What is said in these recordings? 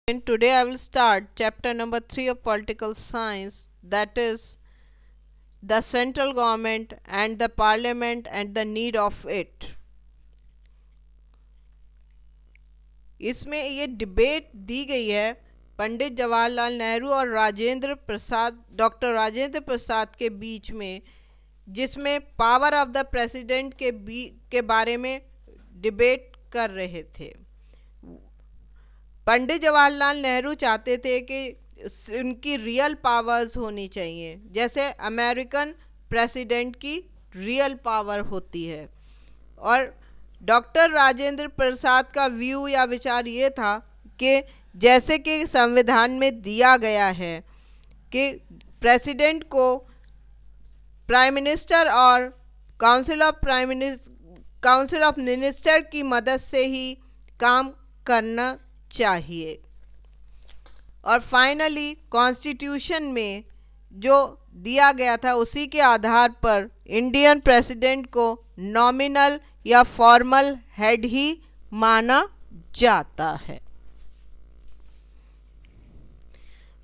And today I will start chapter number 3 of political science, that is the central government and the parliament and the need of it. इसमें ये debate दी गई है पंडित जवाहरलाल नेहरू और doctor Rajendra Prasad के बीच में, जिसमें पावर ऑफ द प्रेसिडेंट के बारे में डिबेट कर रहे थे। पंडित जवाहरलाल नेहरू चाहते थे कि उनकी रियल पावर्स होनी चाहिए, जैसे अमेरिकन प्रेसिडेंट की रियल पावर होती है। और डॉक्टर राजेंद्र प्रसाद का व्यू या विचार ये था कि जैसे कि संविधान में दिया गया है कि प्रेसिडेंट को प्राइम मिनिस्टर और काउंसिल ऑफ मिनिस्टर की मदद से ही काम करना चाहिए। और फाइनली कॉन्स्टिट्यूशन में जो दिया गया था उसी के आधार पर इंडियन प्रेसिडेंट को नॉमिनल या फॉर्मल हेड ही माना जाता है।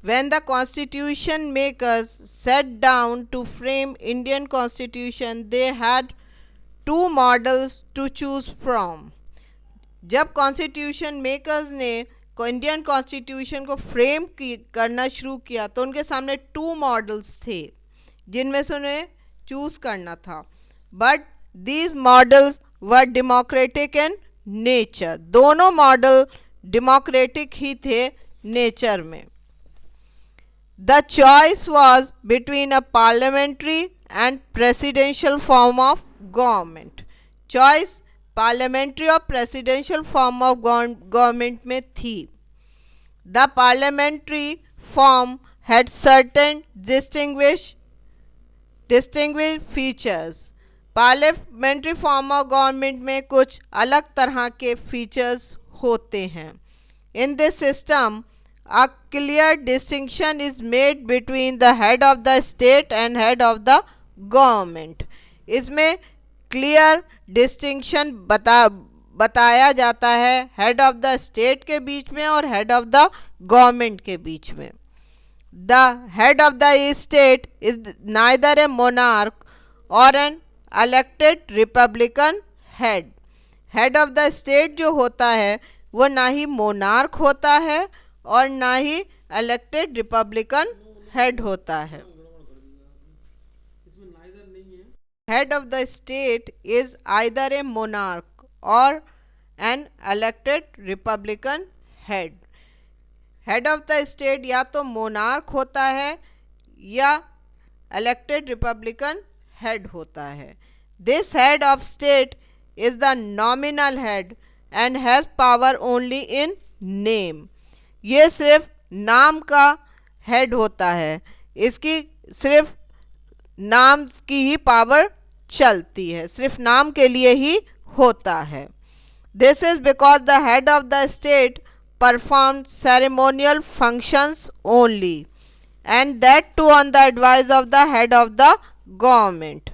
When the constitution makers sat down to frame Indian constitution, they had two models to choose from. जब कॉन्स्टिट्यूशन मेकर्स ने इंडियन कॉन्स्टिट्यूशन को फ्रेम करना शुरू किया तो उनके सामने टू मॉडल्स थे जिनमें से उन्हें चूज करना था, but these models were democratic in nature. दोनों मॉडल डेमोक्रेटिक ही थे नेचर में। The choice was between a parliamentary and presidential form of government. Choice parliamentary और प्रेसिडेंशियल फॉर्म ऑफ गवर्नमेंट में थी। The parliamentary form had certain distinguish features. Parliamentary form of government में कुछ अलग तरह के फीचर्स होते हैं। In this system a clear distinction is made between the head of the state and head of the government. इसमें clear distinction बताया जाता है हेड ऑफ द स्टेट के बीच में और हेड ऑफ द गवर्नमेंट के बीच में। The head of the state is neither a monarch or an elected republican head. Head of the state जो होता है वो ना ही मोनार्क होता है और ना ही इलेक्टेड रिपब्लिकन हेड होता है। Head of the state is either a monarch or an elected republican head. Head of the state या तो मोनार्क होता है या इलेक्टेड रिपब्लिकन हेड होता है। This head of state is the nominal head and has power only in name. ये सिर्फ नाम का हेड होता है, इसकी सिर्फ नाम की ही पावर चलती है, सिर्फ नाम के लिए ही होता है। This is because the head of the state perform ceremonial functions only and that too on the advice of the head of the government.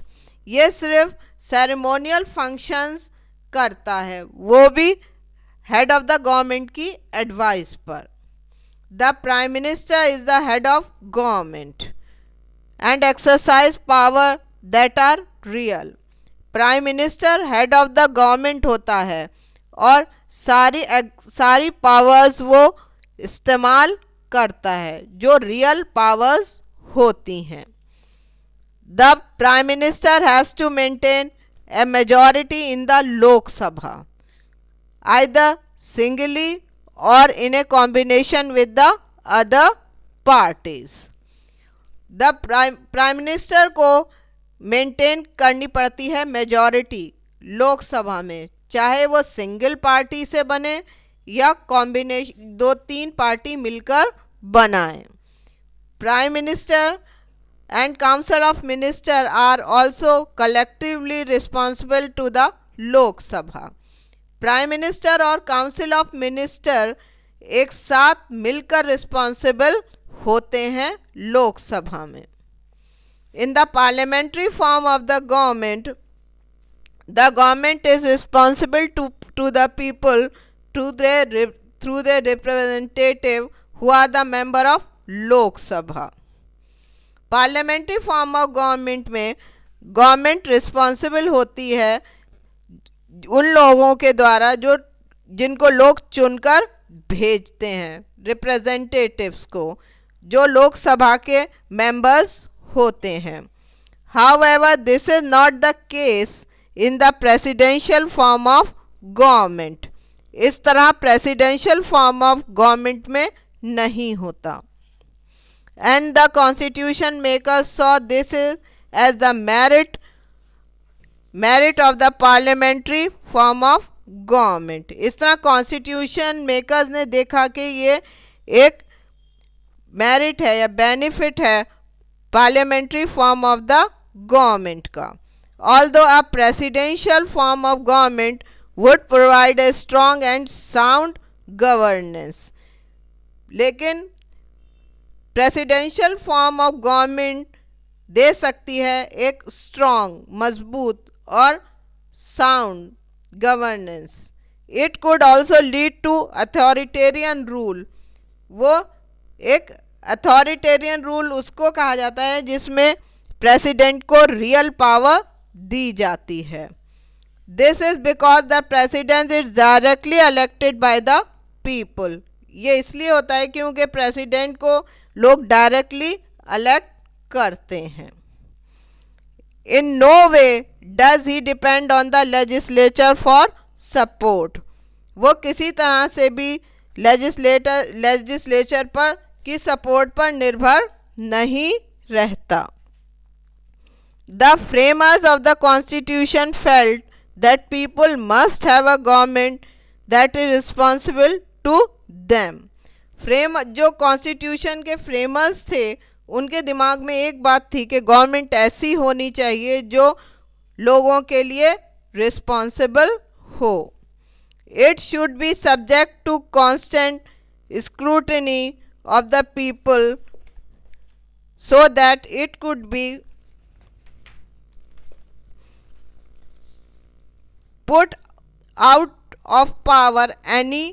ये सिर्फ सेरेमोनियल फंक्शंस करता है, वो भी हेड ऑफ द गवर्नमेंट की एडवाइस पर। The Prime Minister is the head of government and exercise power that are real. Prime Minister head of the government होता है और सारी पावर्स वो इस्तेमाल करता है जो रियल पावर्स होती हैं। The Prime Minister has to maintain a majority in the Lok Sabha, either singly or in a combination with the other parties. The prime minister को मेंटेन करनी पड़ती है मेजॉरिटी लोकसभा में, चाहे वो सिंगल पार्टी से बने या कॉम्बिनेशन 2-3 पार्टी मिलकर बनाएं। Prime minister and council of minister are also collectively responsible to the Lok Sabha. Prime minister और काउंसिल ऑफ मिनिस्टर एक साथ मिलकर रिस्पॉन्सिबल होते हैं लोकसभा में। In the parliamentary form of the government is responsible to the people through their through their representative who are the member of Lok Sabha. Parliamentary form of government में government responsible होती है उन लोगों के द्वारा जो जिनको लोग चुनकर भेजते हैं, रिप्रेजेंटेटिव्स को, जो लोकसभा के मेंबर्स होते हैं. However, this is not the case in the presidential form of government. इस तरह प्रेसिडेंशियल फॉर्म ऑफ गवर्नमेंट में नहीं होता. And the constitution makers saw this as the merit of the parliamentary form of government. इस तरह constitution makers ने देखा कि ये एक मेरिट है या बेनिफिट है parliamentary form of the government का. Although a presidential form of government would provide a strong and sound governance, लेकिन प्रेसिडेंशियल फॉर्म ऑफ गवर्नमेंट दे सकती है एक स्ट्रॉन्ग, मजबूत और sound governance. It could also lead to authoritarian rule. वो एक अथॉरिटेरियन रूल उसको कहा जाता है जिसमें प्रेसिडेंट को रियल पावर दी जाती है. This is because the president is directly elected by the people. ये इसलिए होता है क्योंकि प्रेसिडेंट को लोग डायरेक्टली इलेक्ट करते हैं. In no way does he depend on the legislature for support. वो किसी तरह से भी लेजिस्लेचर पर की सपोर्ट पर निर्भर नहीं रहता. The framers of the constitution felt that people must have a government that is responsible to them. जो कॉन्स्टिट्यूशन के फ्रेमर्स थे उनके दिमाग में एक बात थी कि गवर्नमेंट ऐसी होनी चाहिए जो लोगों के लिए रिस्पॉन्सिबल हो. It should be subject to constant scrutiny of the people so that it could be put out of power any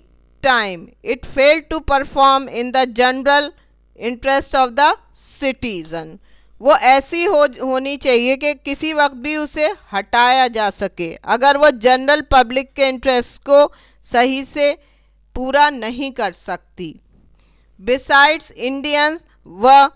time it failed to perform in the general interest of the citizen. वो ऐसी होनी चाहिए कि किसी वक्त भी उसे हटाया जा सके अगर वो जनरल पब्लिक के इंटरेस्ट को सही से पूरा नहीं कर सकती. Besides Indians were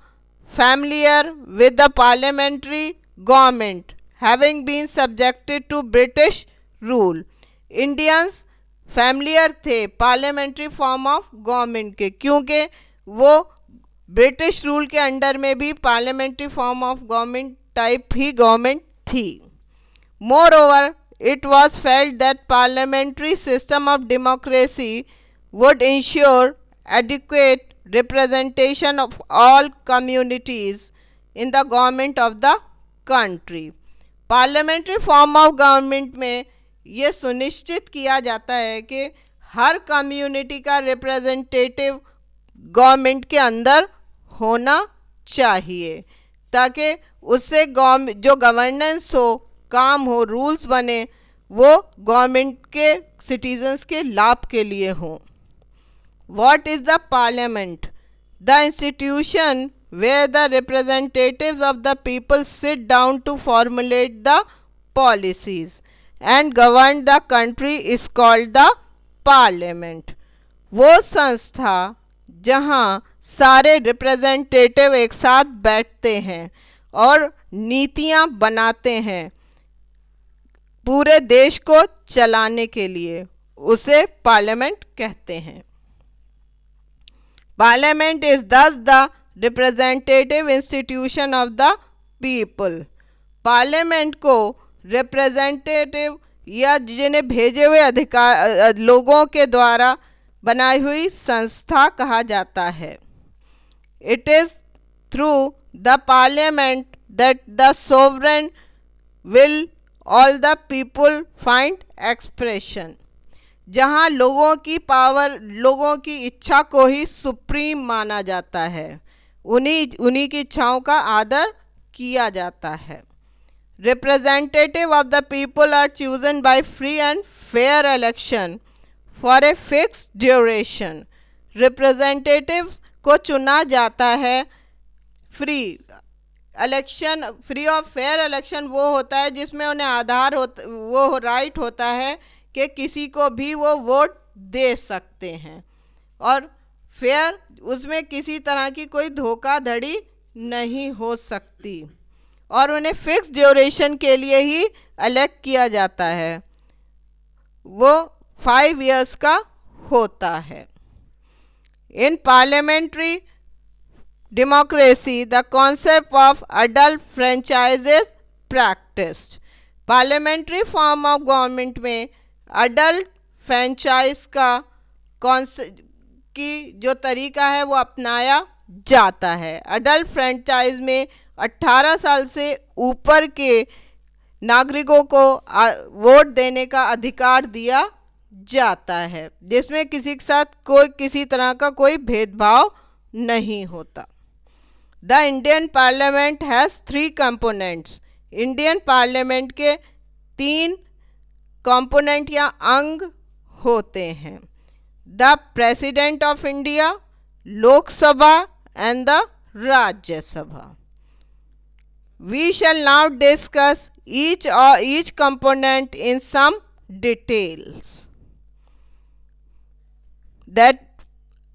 familiar with the parliamentary government having been subjected to British rule. Indians familiar थे पार्लियामेंट्री फॉर्म ऑफ गवर्नमेंट के क्योंकि वो ब्रिटिश रूल के अंडर में भी parliamentary form of government type ही गवर्नमेंट थी. Moreover it was felt that parliamentary system of democracy would ensure adequate representation of all communities in the government of the country. Parliamentary form of government में ये सुनिश्चित किया जाता है कि हर community का रिप्रेजेंटेटिव गवर्नमेंट के अंदर होना चाहिए ताकि उससे जो गवर्नेंस हो, काम हो, रूल्स बने, वो गवर्नमेंट के सिटीजन्स के लाभ के लिए हों. What is the parliament? The institution where the representatives of the people sit down to formulate the policies and govern the country is called the parliament. वो संस्था जहाँ सारे रिप्रेजेंटेटिव एक साथ बैठते हैं और नीतियाँ बनाते हैं पूरे देश को चलाने के लिए, उसे पार्लियामेंट कहते हैं. Parliament is thus the representative institution of the people. Parliament को रिप्रेजेंटेटिव या जिन्हें भेजे हुए अधिकार लोगों के द्वारा बनाई हुई संस्था कहा जाता है. It is through the parliament that the sovereign will all the people find expression. जहाँ लोगों की पावर, लोगों की इच्छा को ही सुप्रीम माना जाता है, उन्हीं की इच्छाओं का आदर किया जाता है. Representative of the people are chosen by free and fair election for a fix duration. Representative को चुना जाता है। फ्री इलेक्शन, फ्री और फेयर इलेक्शन वो होता है जिसमें उन्हें आधार होता, वो राइट होता है कि किसी को भी वो वोट दे सकते हैं, और फेयर उसमें किसी तरह की कोई धोखाधड़ी नहीं हो सकती, और उन्हें फिक्स ड्यूरेशन के लिए ही इलेक्ट किया जाता है। वो 5 इयर्स का होता है। इन parliamentary democracy, the concept of adult franchise is practiced. Parliamentary form of government में अडल्ट फ्रेंचाइज का कॉन्सेप्ट की जो तरीका है वो अपनाया जाता है। अडल्ट फ्रेंचाइज में 18 साल से ऊपर के नागरिकों को वोट देने का अधिकार दिया जाता है, जिसमें किसी के साथ कोई किसी तरह का कोई भेदभाव नहीं होता। The Indian parliament has 3 components. Indian parliament के 3 कंपोनेंट या अंग होते हैं। The president of India, Lok Sabha and the Rajya Sabha. We shall now discuss each component in some details. That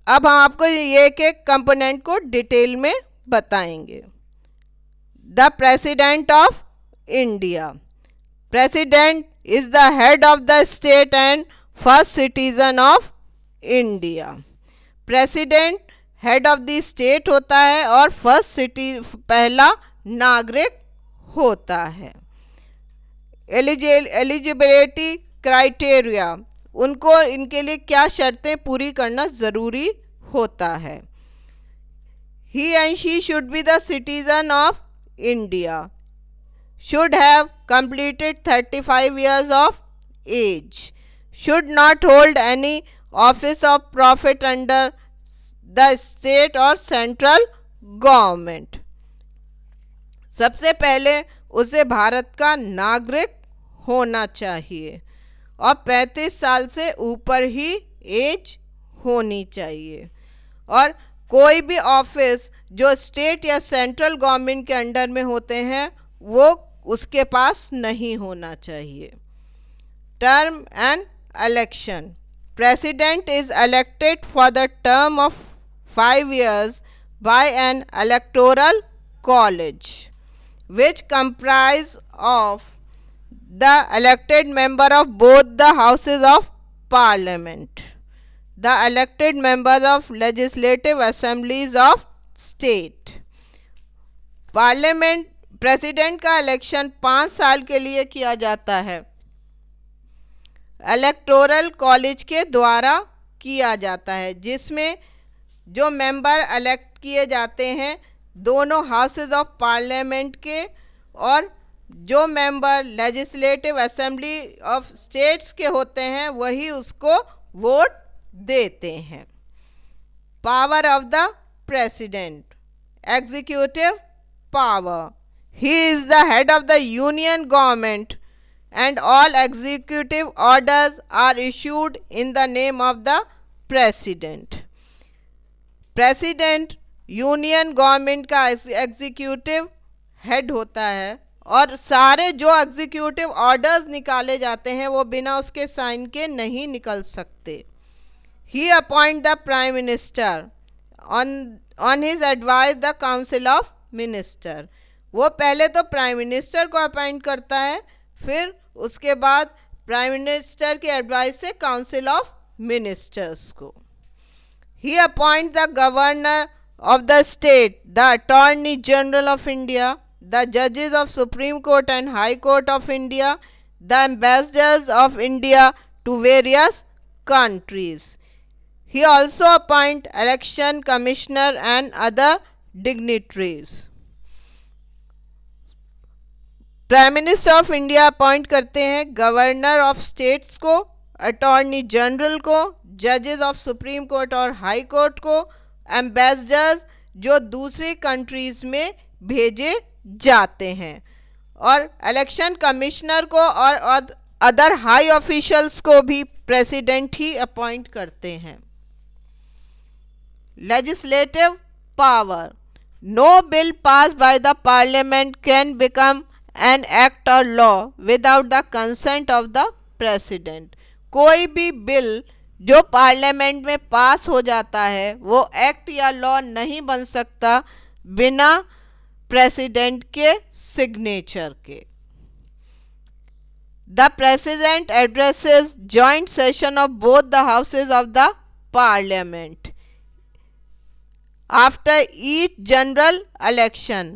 अब हम आपको ये एक एक कंपोनेंट को डिटेल में बताएंगे। The president of India. President is the head of the state and first citizen of India. President head of the state होता है और पहला नागरिक होता है। एलिजिबिलिटी क्राइटेरिया, उनको इनके लिए क्या शर्तें पूरी करना ज़रूरी होता है। He and she should be the citizen of India, should have completed 35 years of age, should not hold any office of profit under the state or central government। सबसे पहले उसे भारत का नागरिक होना चाहिए और 35 साल से ऊपर ही एज होनी चाहिए, और कोई भी ऑफिस जो स्टेट या सेंट्रल गवर्नमेंट के अंडर में होते हैं वो उसके पास नहीं होना चाहिए। Term and election. President is elected for the term of 5 years by an electoral college which comprise of the elected member of both the houses of parliament, the elected members of legislative assemblies of state। Parliament president का election 5 साल के लिए किया जाता है। Electoral college के द्वारा किया जाता है, जिसमें जो मेंबर इलेक्ट किए जाते हैं दोनों हाउसेज ऑफ पार्लियामेंट के, और जो member legislative assembly of states के होते हैं वही उसको वोट देते हैं। Power of the president. Executive power. He is the head of the union government and all executive orders are issued in the name of the president। President union government का executive head होता है और सारे जो executive orders निकाले जाते हैं वो बिना उसके साइन के नहीं निकल सकते। He appoint the prime minister, on his advice the council of minister. वो पहले तो प्राइम मिनिस्टर को अपॉइंट करता है, फिर उसके बाद प्राइम मिनिस्टर के एडवाइस से काउंसिल ऑफ मिनिस्टर्स को। He appoint the governor of the state, the attorney general of India, the judges of Supreme Court and High Court of India, the ambassadors of India to various countries। He also appoint election commissioner and other dignitaries। Prime minister of India appoint करते हैं governor of states को, attorney general को, जजेस of supreme court और high court को, ambassadors जो दूसरी countries में भेजे जाते हैं, और इलेक्शन कमिश्नर को और अदर हाई ऑफिशियल्स को भी प्रेसिडेंट ही अपॉइंट करते हैं। Legislative power, no bill pass by the parliament can become an act or law without the consent of the president. कोई भी बिल जो पार्लियामेंट में पास हो जाता है वो एक्ट या लॉ नहीं बन सकता बिना प्रेसिडेंट के सिग्नेचर के। The president addresses joint session of both the houses of the parliament after each general election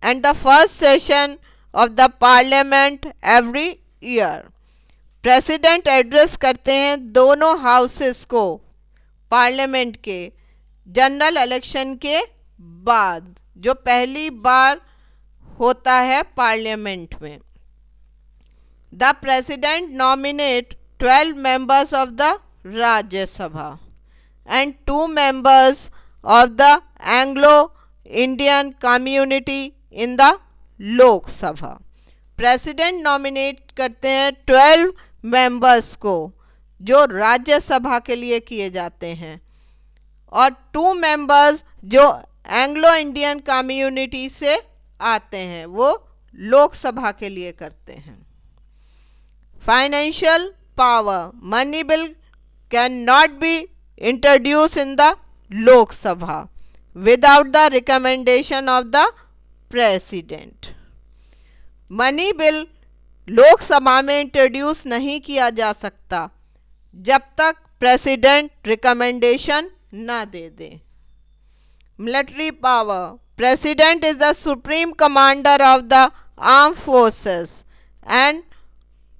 and the first session of the parliament every year। President address करते हैं दोनों हाउसेस को पार्लियामेंट के general election के बाद, जो पहली बार होता है पार्लियामेंट में। The president nominate 12 members of the Rajya Sabha and 2 members of the Anglo-Indian community in the Lok सभा। प्रेसिडेंट नॉमिनेट करते हैं 12 मेंबर्स को जो राज्यसभा के लिए किए जाते हैं और 2 मेंबर्स जो एंग्लो इंडियन कम्युनिटी से आते हैं वो लोकसभा के लिए करते हैं। Financial power, money bill can not be introduce in the Lok Sabha without the recommendation of the president. Money bill Lok Sabha में इंट्रोड्यूस नहीं किया जा सकता जब तक प्रेसिडेंट रिकमेंडेशन ना दे दे। Military power, president is the supreme commander of the arm forces and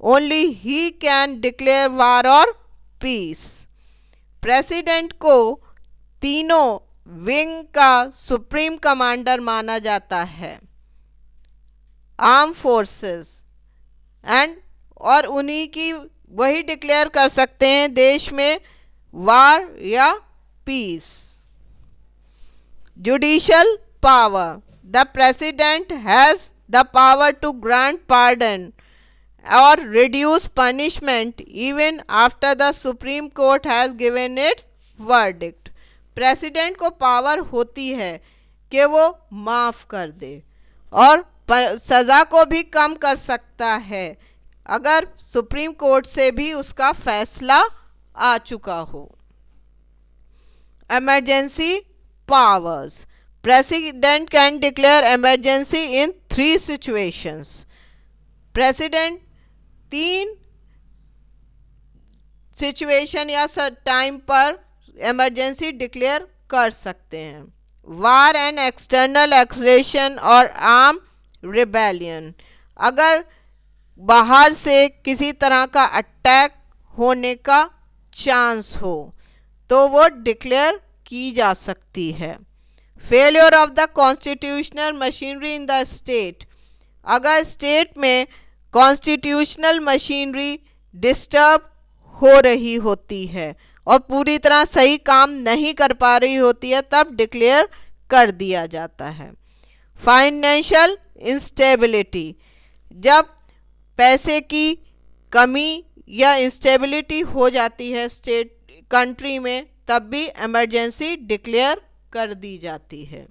only he can declare war or peace. President को तीनों विंग का सुप्रीम कमांडर माना जाता है, आर्म फोर्सेस एंड, और उन्हीं की वही डिक्लेयर कर सकते हैं देश में वार या peace. Judicial power, the president has the power to grant pardon or reduce punishment even after the supreme court has given its verdict. President को पावर होती है कि वो माफ कर दे और सजा को भी कम कर सकता है अगर सुप्रीम कोर्ट से भी उसका फैसला आ चुका हो। Emergency powers, president can declare emergency in 3 situations. President 3 situation या टाइम पर इमरजेंसी डिक्लेयर कर सकते हैं। वार एंड एक्सटर्नल एग्रेशन और आर्म रिबेलियन, अगर बाहर से किसी तरह का अटैक होने का चांस हो तो वो डिक्लेयर की जा सकती है। Failure of the constitutional machinery in the state, अगर स्टेट में कॉन्स्टिट्यूशनल मशीनरी डिस्टर्ब हो रही होती है और पूरी तरह सही काम नहीं कर पा रही होती है तब डिक्लेयर कर दिया जाता है। फाइनेंशियल इंस्टेबिलिटी, जब पैसे की कमी या इंस्टेबिलिटी हो जाती है स्टेट कंट्री में तब भी इमरजेंसी डिक्लेयर कर दी जाती है।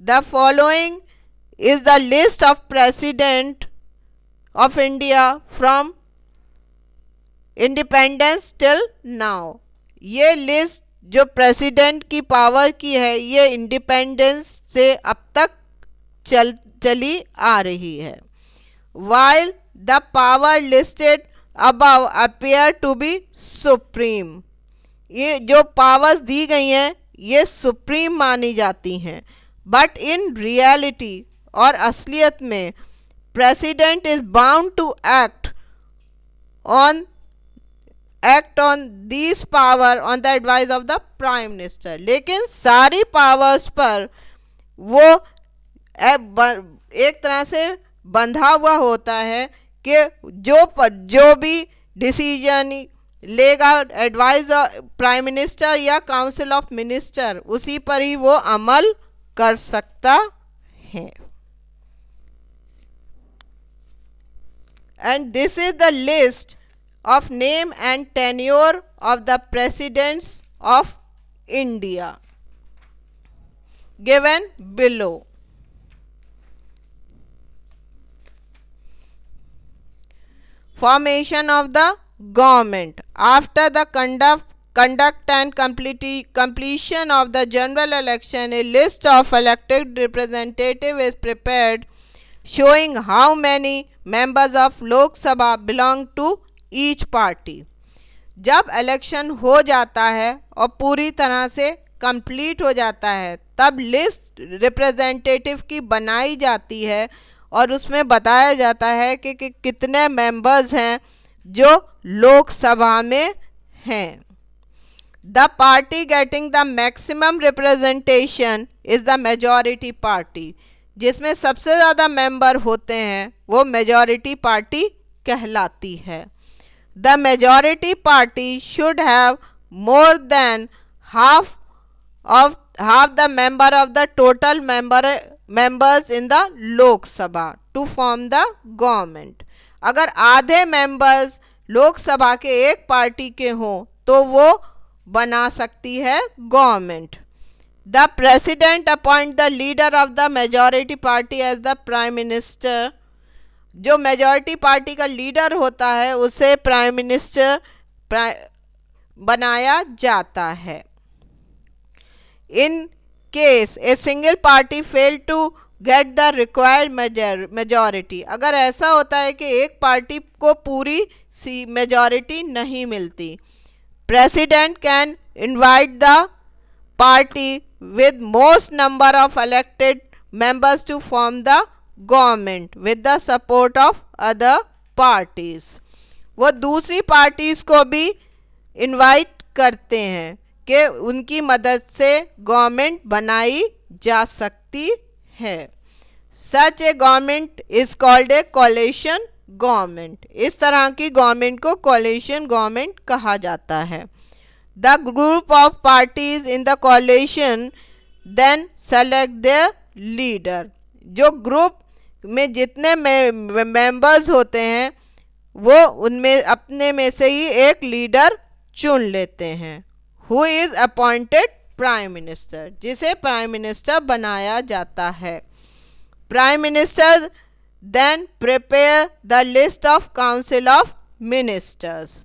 The following is the list of president of India from independence till now. ये लिस्ट जो प्रेसिडेंट की पावर की है ये इंडिपेंडेंस से अब तक चली आ रही है। While the power listed above appear to be supreme, ये जो पावर्स दी गई हैं ये सुप्रीम मानी जाती हैं, बट इन रियलिटी और असलियत में president is bound to act on this power on the advice of the prime minister. लेकिन सारी पावर्स पर वो एक तरह से बंधा हुआ होता है कि जो भी डिसीजन लेगा एडवाइस प्राइम मिनिस्टर या काउंसिल ऑफ मिनिस्टर उसी पर ही वो अमल कर सकता है। and this is the list of name and tenure of the presidents of India given below. Formation of the government. After the conduct and completion of the general election, a list of elected representatives is prepared showing how many members of Lok Sabha belong to each party. जब election हो जाता है और पूरी तरह से complete हो जाता है, तब लिस्ट रिप्रेजेंटेटिव की बनाई जाती है और उसमें बताया जाता है कि कितने मेंबर्स हैं जो लोकसभा में हैं. The party getting the maximum representation is the majority party. जिसमें सबसे ज़्यादा मेंबर होते हैं वो मेजॉरिटी पार्टी कहलाती है. The majority party should have more than half the member of the total members in the Lok सभा टू फॉर्म द गवर्नमेंट. अगर आधे मेंबर्स लोकसभा के एक पार्टी के हों तो वो बना सकती है government. The president appoint the leader of the majority party as the prime minister. जो मेजॉरिटी पार्टी का लीडर होता है उसे प्राइम मिनिस्टर बनाया जाता है. In case a single party fail to get the required majority. अगर ऐसा होता है कि एक पार्टी को पूरी मेजॉरिटी नहीं मिलती, president can invite the party with most number of elected members to form the government with the support of other parties. वो दूसरी पार्टीज को भी इनवाइट करते हैं कि उनकी मदद से गवर्नमेंट बनाई जा सकती है. Such a government is called a coalition government. इस तरह की गवर्नमेंट को कोalition गवर्नमेंट कहा जाता है. The group of parties in the coalition then select their leader. जो ग्रुप में जितने मेंबर्स होते हैं वो उनमें अपने में से ही एक लीडर चुन लेते हैं. Who is appointed prime minister. जिसे प्राइम मिनिस्टर बनाया जाता है. Prime minister then prepare the list of council of ministers.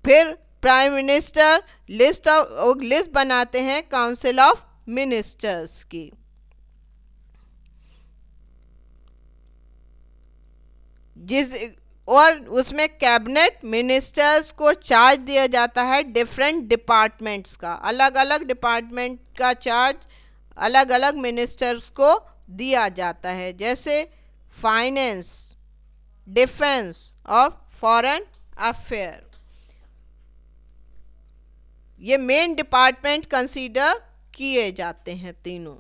फिर प्राइम मिनिस्टर लिस्ट बनाते हैं काउंसिल ऑफ मिनिस्टर्स की. और उसमें कैबिनेट मिनिस्टर्स को चार्ज दिया जाता है डिफरेंट डिपार्टमेंट्स का. अलग अलग डिपार्टमेंट का चार्ज अलग अलग मिनिस्टर्स को दिया जाता है, जैसे फाइनेंस, डिफेंस और फॉरेन अफेयर. ये मेन डिपार्टमेंट कंसीडर किए जाते हैं तीनों.